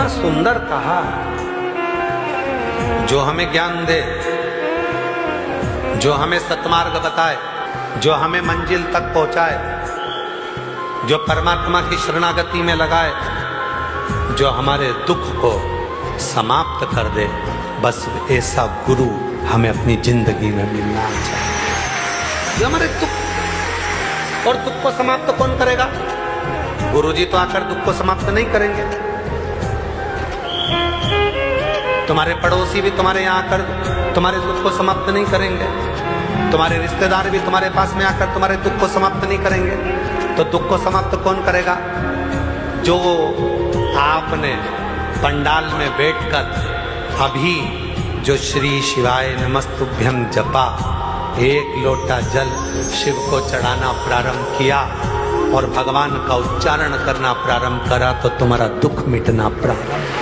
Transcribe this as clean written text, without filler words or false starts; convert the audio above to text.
कितना सुंदर कहा, जो हमें ज्ञान दे, जो हमें सत्मार्ग बताए, जो हमें मंजिल तक पहुंचाए, जो परमात्मा की शरणागति में लगाए, जो हमारे दुख को समाप्त कर दे, बस ऐसा गुरु हमें अपनी जिंदगी में मिलना चाहिए। जो हमारे दुख और दुख को समाप्त कौन करेगा? गुरुजी तो आकर दुख को समाप्त नहीं करेंगे। तुम्हारे पड़ोसी भी तुम्हारे यहाँ आकर तुम्हारे दुख को समाप्त नहीं करेंगे। तुम्हारे रिश्तेदार भी तुम्हारे पास में आकर तुम्हारे दुख को समाप्त नहीं करेंगे। तो दुख को समाप्त कौन करेगा? जो आपने पंडाल में बैठकर अभी जो श्री शिवाय नमस्तुभ्यं जपा, एक लोटा जल शिव को चढ़ाना प्रारंभ किया और भगवान का उच्चारण करना प्रारंभ करा, तो तुम्हारा दुख मिटना प्रारंभ।